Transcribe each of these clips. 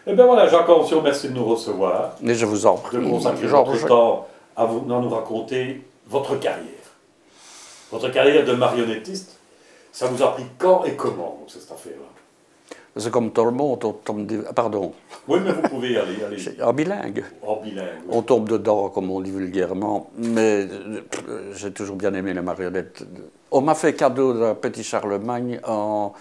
Eh bien voilà, Jacques Anciot, merci de nous recevoir, Mais je vous en prie, de consacrer Georges. votre temps à nous raconter votre carrière. Votre carrière de marionnettiste, ça vous a pris quand et comment, cette affaire-là? C'est comme tout le monde, on tombe pardon, Oui, mais vous pouvez y aller, allez-y. en bilingue. En bilingue, oui. On tombe dedans, comme on dit vulgairement, mais j'ai toujours bien aimé les marionnettes. On m'a fait cadeau d'un petit Charlemagne en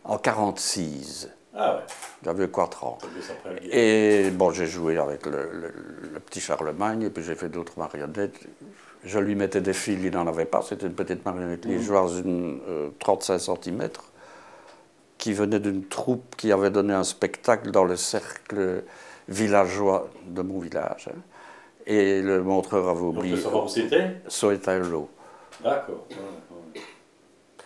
1946. Ah ouais, J'avais 4 ans. ça fait après la guerre. Et bon, j'ai joué avec le petit Charlemagne, et puis j'ai fait d'autres marionnettes. Je lui mettais des fils, il n'en avait pas. C'était une petite marionnette liégeoise, une 35 cm, qui venait d'une troupe qui avait donné un spectacle dans le cercle villageois de mon village. Hein. Et le montreur avait Donc, oublié. de savoir où c'était? Soetalo. D'accord. Ouais, ouais.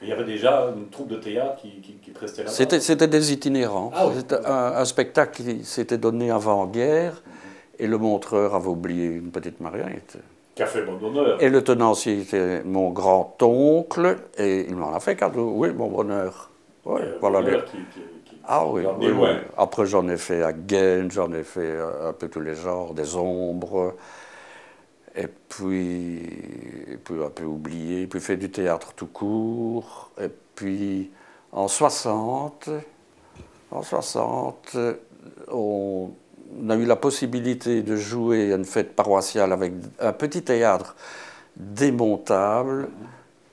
Il y avait déjà une troupe de théâtre qui prestait là-bas? C'était des itinérants. Ah oui. C'était un spectacle qui s'était donné avant-guerre, et le montreur avait oublié une petite marionnette. Qui a fait bon honneur. Et le tenancier était mon grand-oncle, et il m'en a fait cadeau. Oui, mon bonheur. Oui, voilà. Ah oui, oui, oui. Après j'en ai fait à Gênes, j'en ai fait un peu tous les genres, des ombres, et puis un peu oublié, puis fait du théâtre tout court, et puis en 60, on a eu la possibilité de jouer à une fête paroissiale avec un petit théâtre démontable,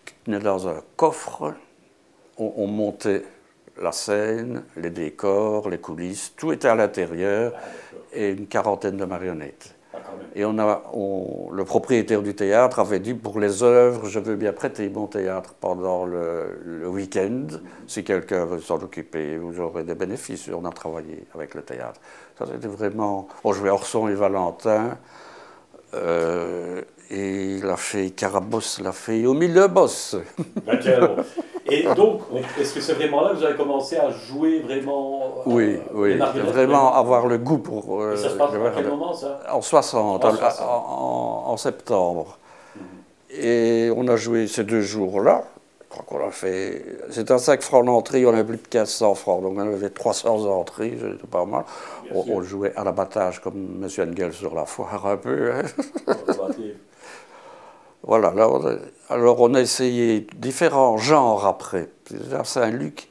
qui tenait dans un coffre. On montait la scène, les décors, les coulisses, tout était à l'intérieur, et une quarantaine de marionnettes. Et le propriétaire du théâtre avait dit, pour les œuvres, je veux bien prêter mon théâtre pendant le week-end. Si quelqu'un veut s'en occuper, vous aurez des bénéfices. On a travaillé avec le théâtre. Ça, c'était vraiment... On jouait Orson et Valentin. Et la fée Carabosse, la fée au milieu boss. Et donc, est-ce que c'est vraiment là que vous avez commencé à jouer vraiment Oui, oui, vraiment avoir le goût pour... Et ça se passe à quel moment, ça? En 60, en septembre. Et on a joué ces 2 jours-là. Je crois qu'on a fait... C'était à 5 francs d'entrée, on avait plus de 1500 francs, donc on avait 300 entrées, c'était pas mal. On jouait à l'abattage comme M. Engels sur la foire un peu. Hein. Voilà, alors on a essayé différents genres après. À Saint-Luc,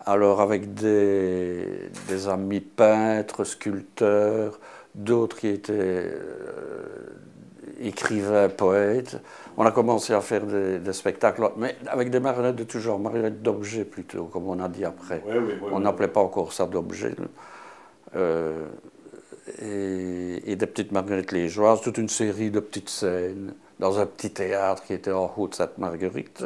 alors avec des amis peintres, sculpteurs, d'autres qui étaient écrivains, poètes. On a commencé à faire des spectacles, mais avec des marionnettes de tout genre, marionnettes d'objets plutôt, comme on a dit après. On n'appelait pas encore ça d'objets. Et des petites marionnettes liégeoises, toute une série de petites scènes, dans un petit théâtre qui était en haut de Sainte-Marguerite,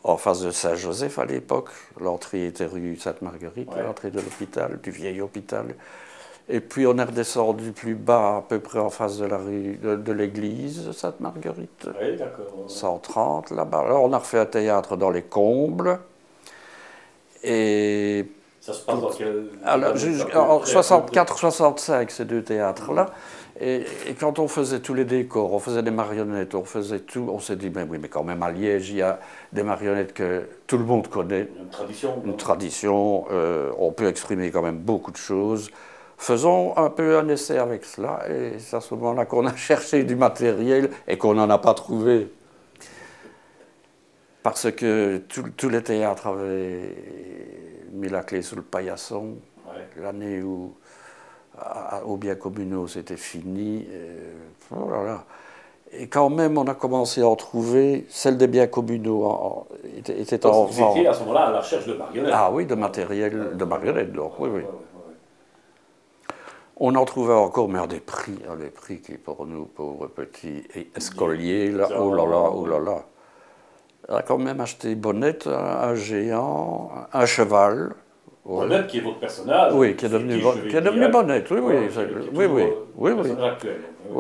en face de Saint-Joseph à l'époque. L'entrée était rue Sainte-Marguerite, l'entrée de l'hôpital, du vieil hôpital. Et puis on est redescendu plus bas, à peu près en face de la rue de l'église Sainte-Marguerite. Oui, d'accord. 130 là-bas. Alors on a refait un théâtre dans les combles. Et ça se passe dans quel... En 64-65, ces 2 théâtres-là. Et quand on faisait tous les décors, on faisait des marionnettes, on faisait tout, on s'est dit, mais oui, mais quand même à Liège, il y a des marionnettes que tout le monde connaît. Une tradition. Une tradition, on peut exprimer quand même beaucoup de choses. Faisons un peu un essai avec cela, et c'est à ce moment-là qu'on a cherché du matériel et qu'on n'en a pas trouvé. Parce que tous les théâtres avaient mis la clé sous le paillasson. L'année où, aux biens communaux, c'était fini. Oh là là. Et quand même, on a commencé à en trouver. Celle des biens communaux était en vente. Vous étiez à ce moment-là à la recherche de marionnettes. Ah oui, de matériel, de marionnettes, donc oui, oui. On en trouvait encore, mais à des prix qui, pour nous, pauvres petits escoliers, là, oh là là, oh là là. On a quand même acheté Bonnette, un géant, un cheval. Bonnette qui est votre personnage. Oui, qui est devenu Bonnette, oui,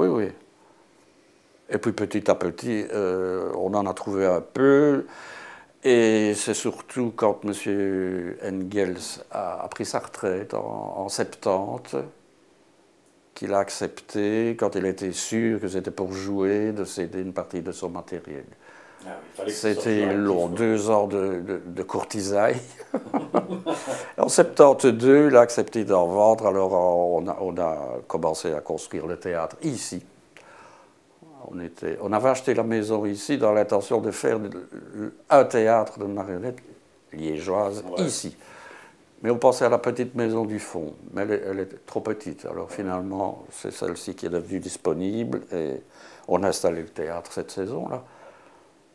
oui. Et puis petit à petit, on en a trouvé un peu. Et c'est surtout quand M. Engels a pris sa retraite en 70 qu'il a accepté, quand il était sûr que c'était pour jouer, de céder une partie de son matériel. Ah oui, il fallait que ce soit C'était plus long, actif, 2 ans de courtisailles. En 72, il a accepté d'en vendre, alors on a commencé à construire le théâtre ici. On avait acheté la maison ici dans l'intention de faire un théâtre de marionnettes liégeoise ici. Mais on pensait à la petite maison du fond, mais elle était trop petite. Alors finalement, c'est celle-ci qui est devenue disponible et on a installé le théâtre cette saison-là.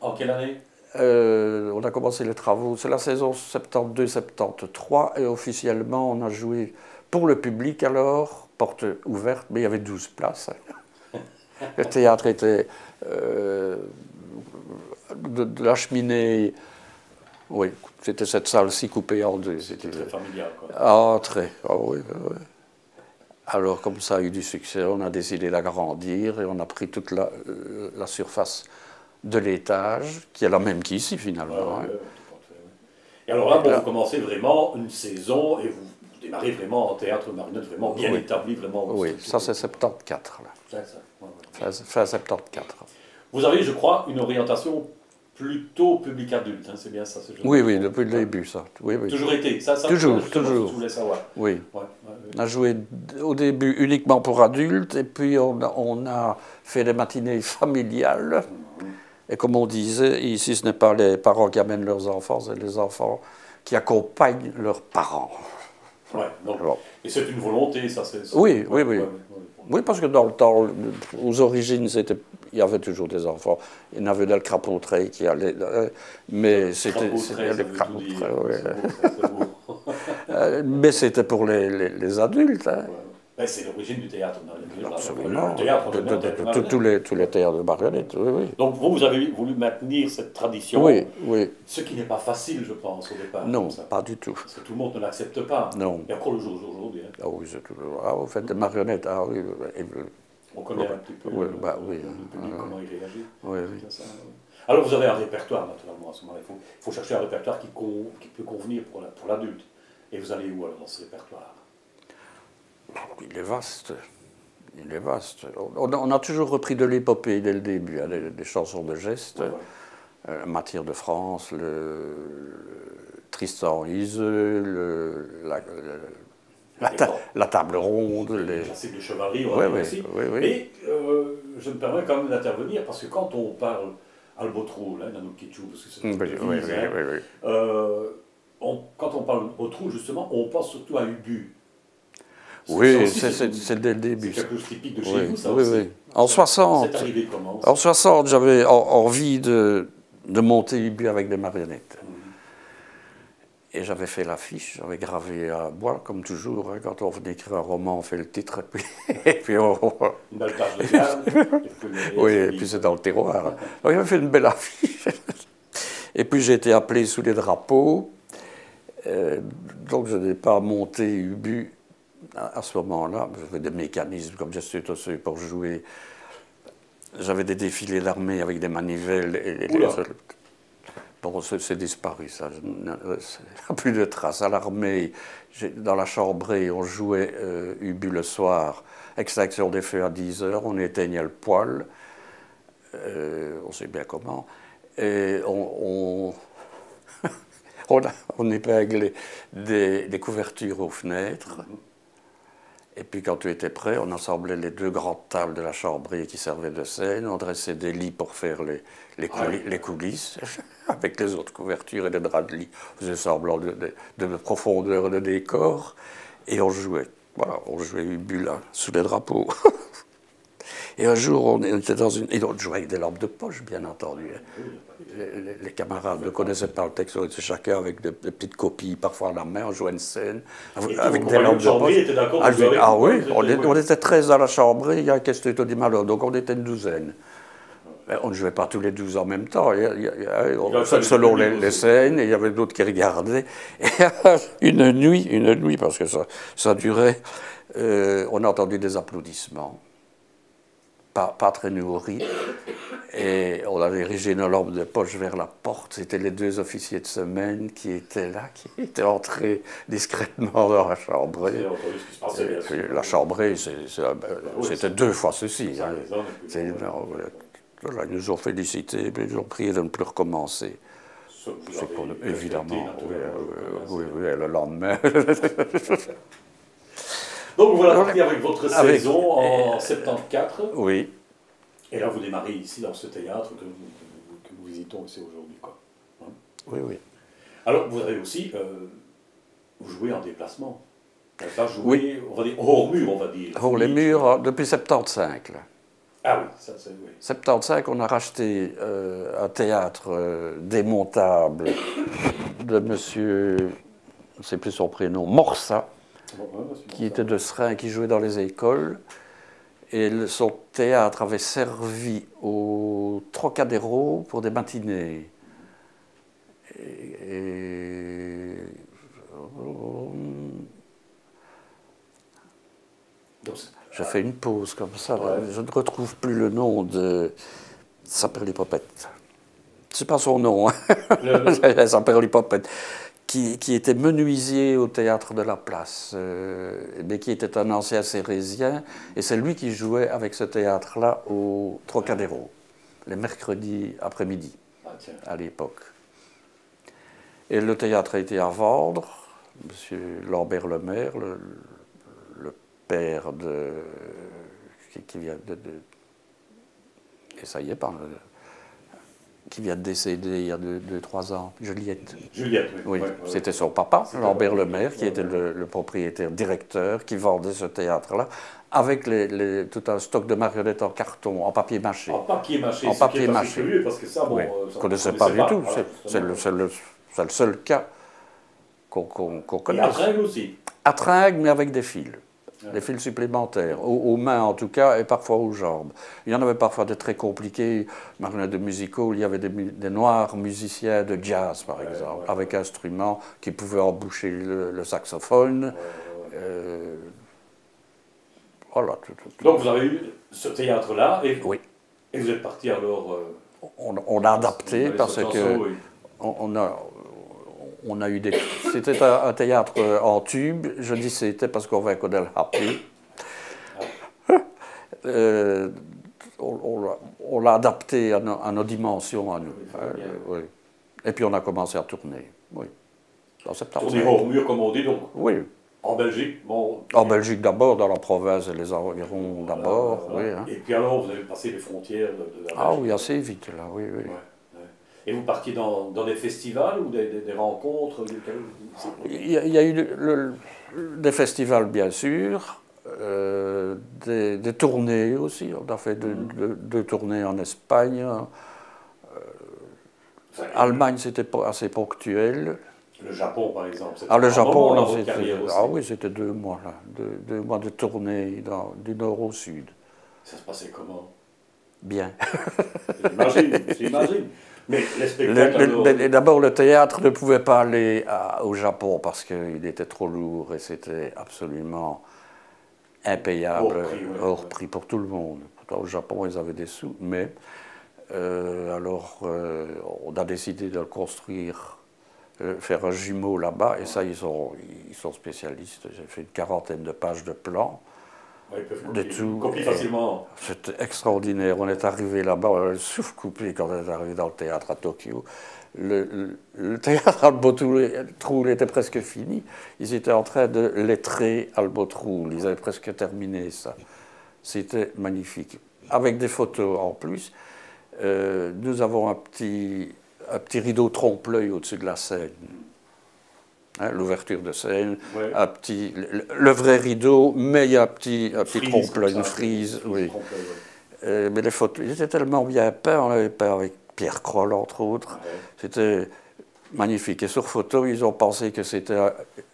En quelle année? On a commencé les travaux, c'est la saison 72-73 et officiellement on a joué pour le public alors, porte ouverte, mais il y avait 12 places. Le théâtre était de la cheminée. Oui, c'était cette salle-ci coupée en deux. C'était très familial, quoi. Ah, très. Ah, oui, oui. Alors, comme ça a eu du succès, on a décidé d'agrandir et on a pris toute la surface de l'étage, qui est la même qu'ici, finalement. Ouais, tout à fait, ouais. Et alors là, bon, vous commencez vraiment une saison et vous démarrez vraiment en théâtre marionnette, vraiment bien établi, vraiment. Oui, ça c'est 74, là. C'est ça. Fin 74. Vous avez, je crois, une orientation plutôt public adulte, hein, c'est bien ça? Oui, oui, depuis le début, ça. Oui, oui. Toujours été, ça toujours. Je voulais savoir. Oui. Ouais. On a joué au début uniquement pour adultes, et puis on a fait des matinées familiales. Et comme on disait, ici, ce n'est pas les parents qui amènent leurs enfants, c'est les enfants qui accompagnent leurs parents. Ouais, donc, et c'est une volonté, ça c'est... Oui. Oui, parce que dans le temps, aux origines, il y avait toujours des enfants. Il y en avait dans le Crapaud-Treille qui allaient... Mais c'était le Crapaud-Treille, mais c'était pour les adultes. Hein. Ben, c'est l'origine du théâtre marionnette. Absolument. Tous les théâtres de marionnettes, oui. Donc vous avez voulu maintenir cette tradition. Oui. Ce qui n'est pas facile, je pense, au départ. Non, pas du tout. Parce que tout le monde ne l'accepte pas. Non. Et encore le jour d'aujourd'hui. Hein. Ah oui, c'est toujours... Ah, vous faites des marionnettes, ah oui. On connaît un petit peu le public, comment il réagit. Oui. Alors vous avez un répertoire, naturellement, à ce moment-là. Il faut chercher un répertoire qui peut convenir pour l'adulte. Et vous allez où alors dans ce répertoire? Il est vaste. On a toujours repris de l'épopée dès le début, hein, des chansons de gestes, Mathilde de France, le Tristan Iseux, la table ronde. Les classiques de chevalerie, oui. Et je me permets quand même d'intervenir, parce que quand on parle Albotrou, là, Nanouk Kitchou, parce que c'est quand on parle Albotrou, justement, on pense surtout à Ubu. Oui, c'est dès le début. C'est quelque chose typique de chez vous, ça aussi. Oui. En 60, c'est arrivé comment? En 60, j'avais envie de monter Ubu avec des marionnettes. Et j'avais fait l'affiche, j'avais gravé à bois, comme toujours. Hein, quand on venait écrire un roman, on fait le titre, et puis on... Une belle page de gamme. Oui, et puis c'est dans le terroir. Donc j'avais fait une belle affiche. Et puis j'ai été appelé sous les drapeaux. Donc je n'ai pas monté Ubu à ce moment-là. J'avais des mécanismes comme gestes pour jouer. J'avais des défilés d'armée avec des manivelles. Bon, c'est disparu, ça. Il n'y a plus de traces. À l'armée, dans la chambrée, on jouait Ubu le soir, extinction des feux à 10 h, on éteignait le poêle, on sait bien comment, et on épinglait des couvertures aux fenêtres. Et puis quand tu étais prêt, on assemblait les 2 grandes tables de la chambrée qui servaient de scène, on dressait des lits pour faire les coulisses, avec les autres couvertures et des draps de lit. On faisait semblant de profondeur de décor, et on jouait. Voilà, on jouait Ubu là, sous les drapeaux. Et un jour, on était dans une... Et on jouait avec des lampes de poche, bien entendu. Les camarades ne connaissaient pas le texte, on était chacun avec des petites copies, parfois à la main, on jouait une scène, avec des lampes de poche. Ah oui, on était 13 dans la chambre, il y a qu'est-ce que tu dis malheur, donc on était une douzaine. Mais on ne jouait pas tous les 12 en même temps, selon les scènes, et il y avait d'autres qui regardaient. Et une nuit, parce que ça durait, on a entendu des applaudissements. Pas très nourris, et on a dirigé nos lampes de poche vers la porte. C'était les 2 officiers de semaine qui étaient là, qui étaient entrés discrètement dans la chambrée. La chambrée, c'était 2 fois ceci. Hein. Voilà, ils nous ont félicités, mais ils ont prié de ne plus recommencer. Évidemment, oui, le lendemain. Donc voilà, parti avec votre saison en 74. Oui. Et là, vous démarrez ici, dans ce théâtre que nous visitons ici aujourd'hui. Hein? Oui, oui. Alors, vous avez aussi, vous jouez en déplacement. Pas jouer, on va dire, hors mur, on va dire. Hors les murs, depuis 75. Là. Ah oui, ça c'est... Oui. 75, on a racheté un théâtre démontable de monsieur, je ne sais plus son prénom, Morsa, qui était de Seraing, qui jouait dans les écoles. Et son théâtre avait servi au Trocadéro pour des matinées. Je fais une pause comme ça. Ouais. Je ne retrouve plus le nom de Saperlipopette. C'est pas son nom. Hein. Saperlipopette. Qui était menuisier au théâtre de la Place, mais qui était un ancien cérésien, et c'est lui qui jouait avec ce théâtre-là au Trocadéro, les mercredis après-midi, à l'époque. Et le théâtre a été à vendre, M. Lambert Lemaire, le père de... qui vient de et ça y est, qui vient de décéder il y a 2-3 ans, Juliette. Juliette, oui. Oui, c'était son papa, Lambert Lemaire, qui était le propriétaire directeur, qui vendait ce théâtre-là, avec tout un stock de marionnettes en carton, en papier mâché. En papier mâché, en papier mâché. Curieux, parce que ça, bon, oui. On ne connaissait pas du tout. C'est le seul cas qu'on connaisse. Et à Tringues aussi. À Tringues, mais avec des fils. Des fils supplémentaires, aux mains en tout cas, et parfois aux jambes. Il y en avait parfois de très compliqués, marionnettes de musical, il y avait des noirs musiciens de jazz, par exemple, avec instruments qui pouvaient emboucher le saxophone. Voilà. Donc vous avez eu ce théâtre-là, et, oui. Et vous êtes parti alors... on a adapté parce que oui. On a eu des... C'était un théâtre en tube. Je dis c'était parce qu'on va connaître le happy. On l'a adapté à nos dimensions, à nous. Oui. Et puis on a commencé à tourner. Oui. Tourner hors mur, comme on dit, donc. Oui. En Belgique, bon. En Belgique d'abord, dans la province et les environs d'abord. Oui, hein. Et puis alors, vous avez passé les frontières de la Belgique. Ah oui, assez vite, là, oui. Ouais. Et vous partiez dans des festivals ou des rencontres? Il y a eu des festivals, bien sûr, des tournées aussi. On a fait deux tournées en Espagne. Allemagne, c'était assez ponctuel. Le Japon, par exemple. Le Japon, là, c'était 2 mois, là. 2 mois de tournée du nord au sud. Ça se passait comment? Bien. J'imagine. Mais les spectacles... D'abord, le théâtre ne pouvait pas aller au Japon parce qu'il était trop lourd et c'était absolument impayable, hors prix pour tout le monde. Pourtant, au Japon, ils avaient des sous, mais alors on a décidé de le construire, faire un jumeau là-bas, et ça, ils sont spécialistes. J'ai fait une 40aine de pages de plans. Ouais, ils peuvent copier facilement. C'était extraordinaire. On est arrivé là-bas, on a le souffle coupé quand on est arrivé dans le théâtre à Tokyo. Le théâtre Albotroul était presque fini. Ils étaient en train de lettrer Albotroul. Ils avaient presque terminé ça. C'était magnifique. Avec des photos en plus. Nous avons un petit rideau trompe-l'œil au-dessus de la scène. Hein, l'ouverture de scène, un petit, le vrai rideau, mais il y a un petit trompe-l'œil, une frise. Oui. Mais les photos, ils étaient tellement bien peints, on avait peint avec Pierre Kroll, entre autres. Ouais. C'était magnifique. Et sur photo, ils ont pensé que c'était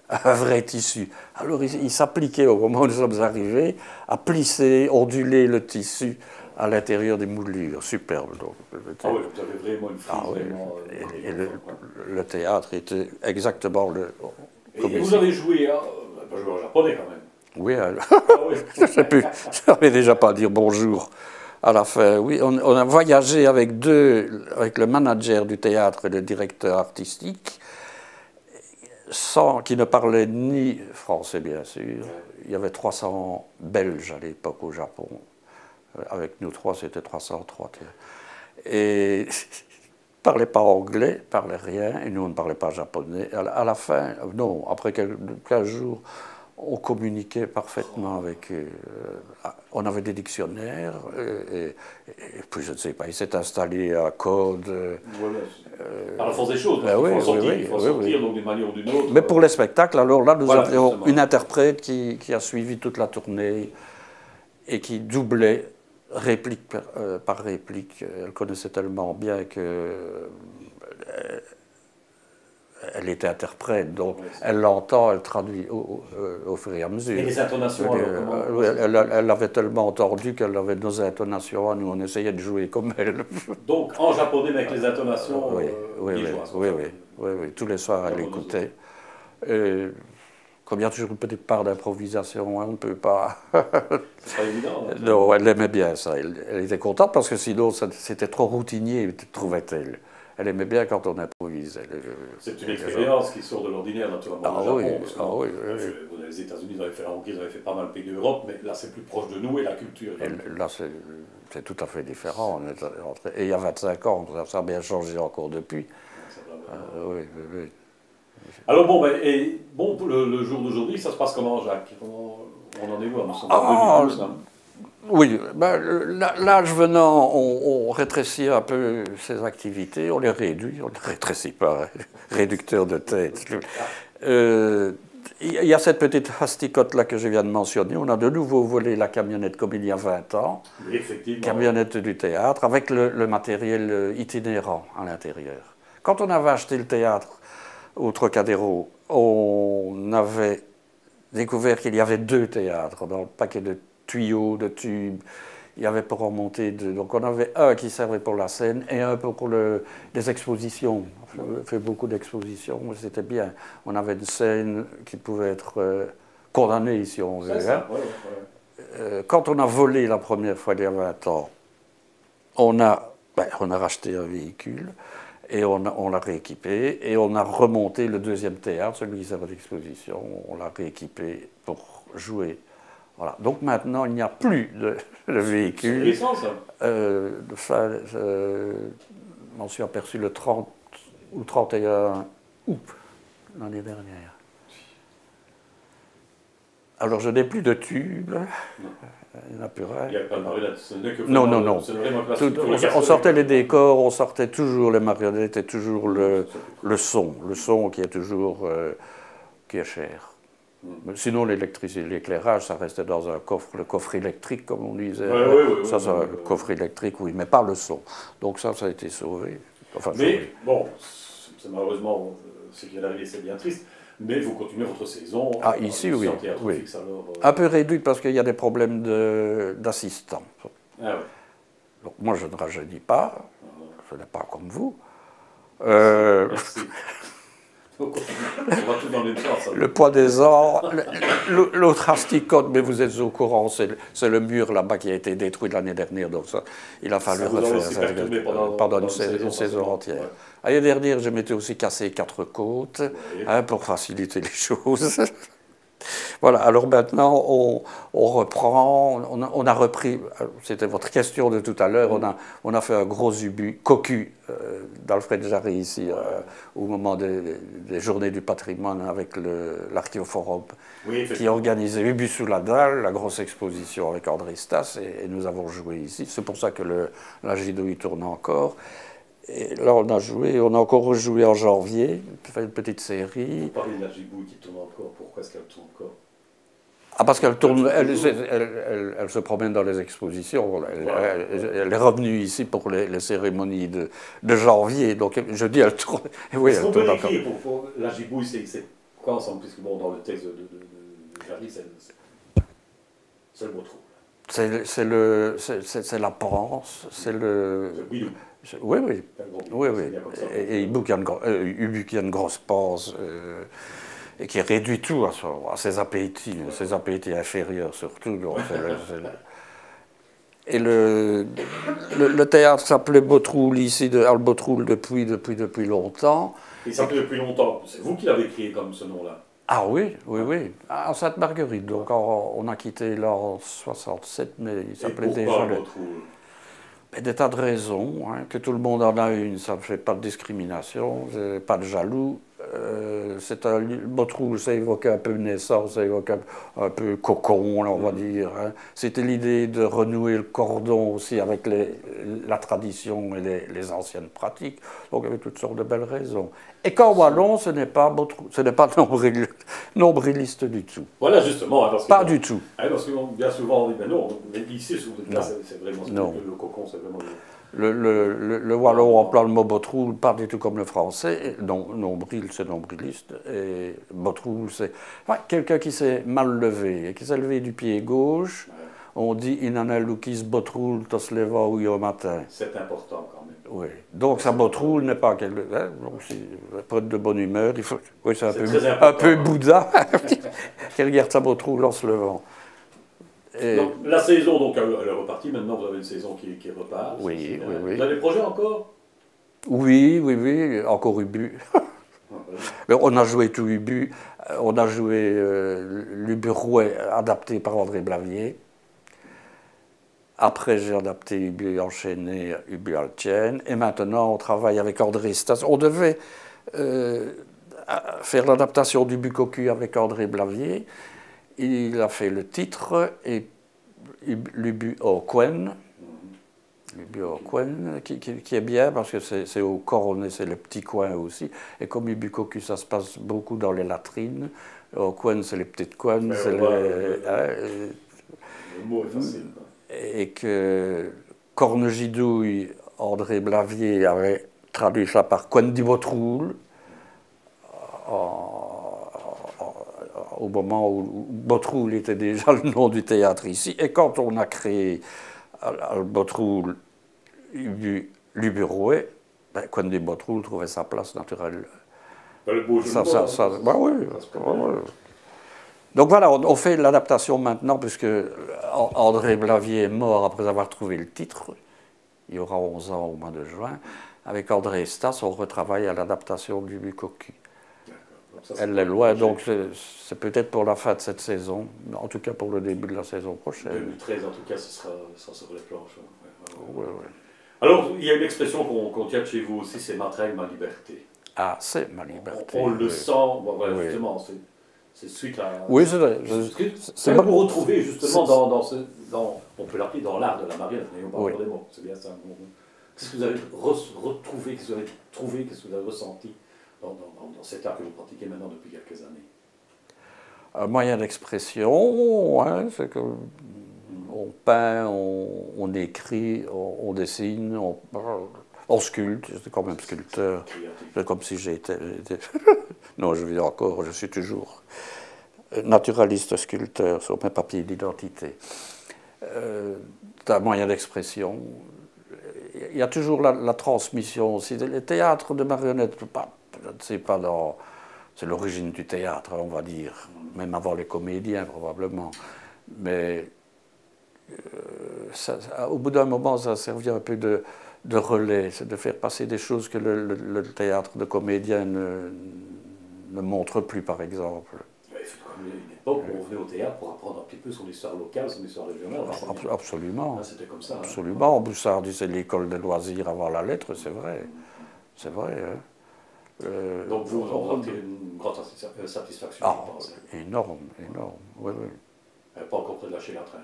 un vrai tissu. Alors, ils s'appliquaient, au moment où nous sommes arrivés, à plisser, onduler le tissu à l'intérieur des moulures. Superbe. Donc, oui, vous avez vraiment une frise. Et le théâtre était exactement le... Et vous avez joué, pas joué en japonais quand même. Oui, je ne sais plus, je ne savais déjà pas dire bonjour à la fin. Oui, on a voyagé avec le manager du théâtre et le directeur artistique, qui ne parlaient ni français, bien sûr. Il y avait 300 Belges à l'époque au Japon. Avec nous 3, c'était 303. Et ils ne parlaient pas anglais, ils ne parlaient rien, et nous on ne parlait pas japonais. À la fin, non, après 15 jours, on communiquait parfaitement avec eux. On avait des dictionnaires, et puis je ne sais pas, il s'est installé à Code. Voilà. À la force des choses, parce qu'il faut sortir donc d'une manière ou d'une autre. Mais pour les spectacles, alors là, nous avions justement une interprète qui a suivi toute la tournée et qui doublait réplique par réplique. Elle connaissait tellement bien que elle était interprète, donc elle l'entend, elle traduit au fur et à mesure. Et les intonations, elle avait tellement entendu qu'elle avait nos intonations, nous on essayait de jouer comme elle. Donc en japonais, mais avec les intonations oui, tous les soirs elle écoutait. Comme il y a toujours une petite part d'improvisation, on ne peut pas. C'est pas évident. Non, elle aimait bien ça. Elle était contente parce que sinon c'était trop routinier, trouvait-elle. Elle aimait bien quand on improvisait. C'est une expérience qui sort de l'ordinaire, naturellement. Ah Japon, oui. Les États-Unis, ils avaient fait pas mal de pays d'Europe, mais là, c'est plus proche de nous et la culture. Et là, c'est tout à fait différent. Et il y a 25 ans, ça a bien changé encore depuis. Oui. Alors bon, pour le jour d'aujourd'hui, ça se passe comment, Jacques? On en est où? Nous sommes en 2012, là. Oui, l'âge venant, on rétrécit un peu ses activités, on les réduit, on ne les rétrécit pas, réducteur de tête. Il y a cette petite hasticote-là que je viens de mentionner, on a de nouveau volé la camionnette comme il y a 20 ans, oui, effectivement, camionnette du théâtre, avec le matériel itinérant à l'intérieur. Quand on avait acheté le théâtre au Trocadéro, on avait découvert qu'il y avait 2 théâtres dans le paquet de tuyaux, de tubes. Il y avait pour remonter donc on avait un qui servait pour la scène et un pour les expositions. On fait beaucoup d'expositions, mais c'était bien. On avait une scène qui pouvait être condamnée si on veut. Quand on a volé la première fois il y a 20 ans, on a racheté un véhicule et on l'a rééquipé et on a remonté le 2e théâtre, celui qui servait d'exposition. On l'a rééquipé pour jouer. Voilà. Donc maintenant, il n'y a plus de véhicule. C'est récent, ça. Je m'en suis aperçu le 30 ou 31 août l'année dernière. Alors je n'ai plus de tube. Il n'y en a plus rien. Il n'y a pas de marionnette. Non. On sortait les décors, on sortait toujours les marionnettes et toujours le son qui est toujours qui est cher. Sinon, l'électricité, l'éclairage, ça restait dans un coffre, le coffre électrique, comme on disait. Le coffre électrique, oui, mais pas le son. Donc ça a été sauvé. Enfin, mais bon, c'est malheureusement, ce qui vient d'arriver, c'est bien triste. Mais vous continuez votre saison. Ici, oui. Fixe, alors, un peu réduite parce qu'il y a des problèmes d'assistants. Donc moi, je ne rajeunis pas. Je n'ai pas comme vous. Merci. On va tout dans les sens. Le poids des ans, l'autre asticote, mais vous êtes au courant, c'est le mur là-bas qui a été détruit l'année dernière, donc ça, il a fallu refaire ça pendant une saison entière. Ouais. L'année dernière, je m'étais aussi cassé 4 côtes, pour faciliter les choses. Voilà, alors maintenant, on reprend, on a repris, c'était votre question de tout à l'heure, on a fait un gros cocu d'Alfred Jarry ici, au moment des journées du patrimoine avec l'Archéoforum, qui organisait Ubu sous la dalle, la grosse exposition avec André Stas, et nous avons joué ici. C'est pour ça que la Gido y tourne encore. Et là, on a encore rejoué en janvier, fait une petite série. Vous parlez de la Gibouille qui tourne encore, pourquoi est-ce qu'elle tourne encore? Parce qu'elle tourne, elle se promène dans les expositions. Elle est revenue ici pour les cérémonies de janvier. Donc je dis, elle tourne. Oui, elle tourne encore. Pour la Gibouille, c'est quoi ensemble? Puisque bon, dans le texte de Jarry, c'est le mot trouble. C'est la panse, c'est le. Bidou. Oui. Et Ubu qui a une grosse panse. Et qui réduit tout à ses appétits inférieurs surtout. Donc et le théâtre s'appelait Botroul ici, Albotroul depuis longtemps. Il s'appelait depuis longtemps. C'est vous qui l'avez créé comme ce nom-là? Ah oui. À Sainte-Marguerite. Donc on a quitté là en 67, mais il s'appelait déjà. Et des tas de raisons, hein, que tout le monde en a une, ça ne fait pas de discrimination, pas de jaloux. Botrou, ça évoquait un peu naissance, ça évoquait un peu cocon, on va dire. Hein. C'était l'idée de renouer le cordon aussi avec la tradition et les anciennes pratiques. Donc il y avait toutes sortes de belles raisons. Et qu'en wallon, ce n'est pas Botrou, ce n'est pas nombriliste du tout. Voilà, justement. Parce que pas du tout. Parce que bien souvent, on dit, mais non, mais ici, c'est vraiment le cocon, c'est vraiment le wallon emploie le mot botrou, pas du tout comme le français. Nombril, c'est nombriliste. Et botrou, c'est quelqu'un qui s'est mal levé, qui s'est levé du pied gauche. Ouais. On dit inanelukis botrou tos leva au matin. C'est important quand même. Oui. Donc sa botrou n'est pas quelqu'un. Pas de bonne humeur. Il faut, oui, c'est un peu Bouddha. Qu'elle garde sa botrou en se levant. Et donc, la saison, donc, elle est repartie. Maintenant, vous avez une saison qui repart. Oui, oui, oui. Vous avez des projets encore? Oui, encore Ubu. Mais on a joué tout Ubu. On a joué l'Ubu Rouet, adapté par André Blavier. Après, j'ai adapté Ubu Enchaîné, Ubu Altienne. Et maintenant, on travaille avec André Stas. On devait faire l'adaptation d'Ubu Cocu avec André Blavier. Il a fait le titre et l'Ubu au Quen, qui est bien parce que c'est au cornet, c'est le petit coin aussi. Et comme Ubu Cocu, ça se passe beaucoup dans les latrines. Au Quen, c'est les petites coines. Le mot est facile. Et que Cornegidouille, André Blavier avait traduit ça par Quen di Botroul. Au moment où Botroul était déjà le nom du théâtre ici. Et quand on a créé Botroul, l'Ubu Rouet, Quen di Botroul trouvait sa place naturelle. Le beau jeu oui. Donc voilà, on fait l'adaptation maintenant, puisque André Blavier est mort après avoir trouvé le titre. Il y aura 11 ans au mois de juin. Avec André Stas, on retravaille à l'adaptation du Ubu Cocu. Elle est loin, donc c'est peut-être pour la fin de cette saison, en tout cas pour le début de la saison prochaine. 2013, en tout cas, ce sera sur les planches. Ouais. Alors, il y a une expression qu'on tient chez vous aussi, c'est « ma traîne, ma liberté ». Ah, c'est ma liberté. On le sent, justement, c'est suite à... Oui, c'est vrai. C'est que vous retrouvez justement on peut l'appeler dans l'art de la marionnette, n'ayons pas encore des mots, c'est bien ça. Qu'est-ce que vous avez retrouvé, qu'est-ce que vous avez trouvé, qu'est-ce que vous avez ressenti dans cet art que vous pratiquez maintenant depuis quelques années? Un moyen d'expression, hein, c'est que on peint, on écrit, on dessine, on sculpte. J'étais quand même sculpteur. C'est comme si j'étais... Non, je suis toujours naturaliste sculpteur sur mes papiers d'identité. C'est un moyen d'expression. Il y a toujours la transmission aussi. Les théâtres de marionnettes, c'est pas dans... C'est l'origine du théâtre, on va dire, même avant les comédiens probablement. Mais au bout d'un moment, ça a servi un peu de relais, c'est de faire passer des choses que le théâtre de comédiens ne montre plus, par exemple. Il fut comme une époque où on venait au théâtre pour apprendre un petit peu son histoire locale, son histoire régionale. Absolument. C'était comme ça. Absolument. Boussard disait l'école des loisirs avant la lettre, c'est vrai. C'est vrai. Hein. Donc vous en avez une grande satisfaction, je pense. Énorme. Oui. Pas encore près de lâcher la traîne.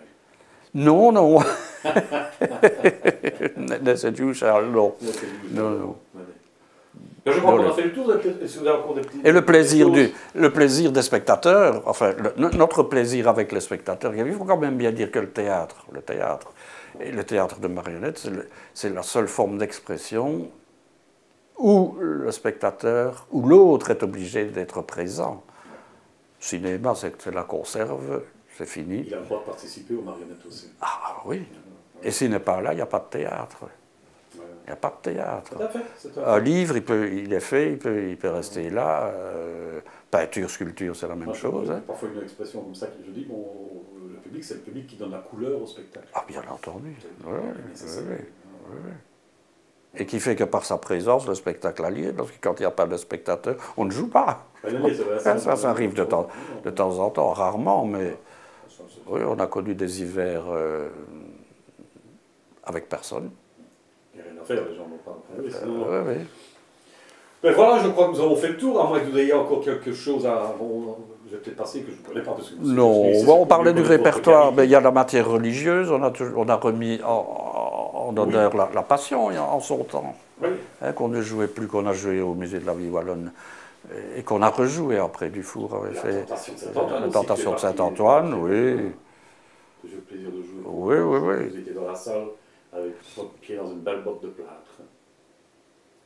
Non. C'est tout, Charles, non. Je crois qu'on a fait le tour. Si vous avez encore des petits... Et le plaisir des spectateurs, enfin, notre plaisir avec les spectateurs, il faut quand même bien dire que le théâtre et le théâtre de marionnettes, c'est la seule forme d'expression où le spectateur, où l'autre est obligé d'être présent. Le cinéma, c'est la conserve, c'est fini. Il a le droit de participer aux marionnettes aussi. Ah oui. Et s'il n'est pas là, il n'y a pas de théâtre. Il n'y a pas de théâtre. Tout à fait. Un livre, il est fait, il peut rester là. Peinture, sculpture, c'est la même chose. Hein. Parfois une expression comme ça que je dis, le public, c'est le public qui donne la couleur au spectacle. Ah, bien entendu. Oui. Et qui fait que par sa présence, le spectacle a lieu, parce que quand il n'y a pas de spectateur, on ne joue pas. Ça arrive de temps en temps, rarement, mais oui, on a connu des hivers avec personne. à faire, les gens n'ont pas parlé. Oui. Ben voilà, je crois que nous avons fait le tour, à moins que vous ayez encore quelque chose à... Bon, je vais peut-être passer que je ne connais pas. Parce que non, on parlait du répertoire, mais il y a la matière religieuse, on a remis en honneur la Passion en son temps, qu'on ne jouait plus, qu'on a joué au musée de la Vie Wallonne, et qu'on a rejoué après. Dufour avait fait la Tentation de Saint-Antoine, oui. J'ai eu le plaisir de jouer. Oui. Vous étiez dans la salle avec votre pied dans une belle botte de plâtre,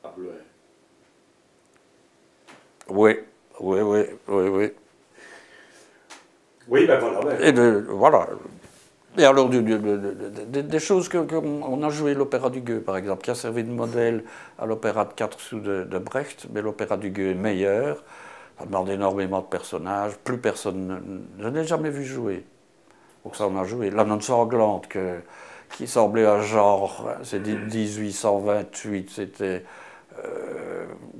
à Bleuet. Oui. Oui, ben voilà. Et voilà. Et alors, des choses qu'on a joué l'Opéra du Gueux, par exemple, qui a servi de modèle à l'Opéra de 4 sous de Brecht, mais l'Opéra du Gueux est meilleur. Ça demande énormément de personnages, plus personne. Je n'ai jamais vu jouer. Donc ça, on a joué. La Nonne sanglante, qui semblait un genre, c'est 1828, c'était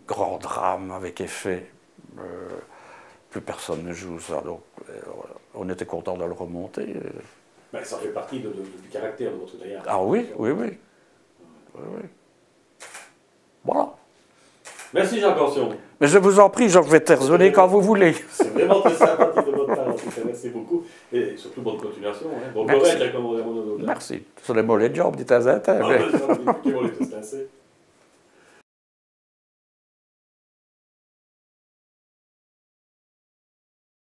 grand drame avec effet. Plus personne ne joue ça, donc on était content de le remonter. Ben, ça fait partie du caractère de votre théâtre. Ah oui. Voilà. Merci Jean Cantion. Mais je vous en prie, je vais t'airsonner quand vous voulez. C'est vraiment très sympathique de votre part, en tout cas. Merci beaucoup. Et surtout, bonne continuation. Bon courage avec mon monologue. Merci. Sono le molle job di Tasetta. Ah, mais ça,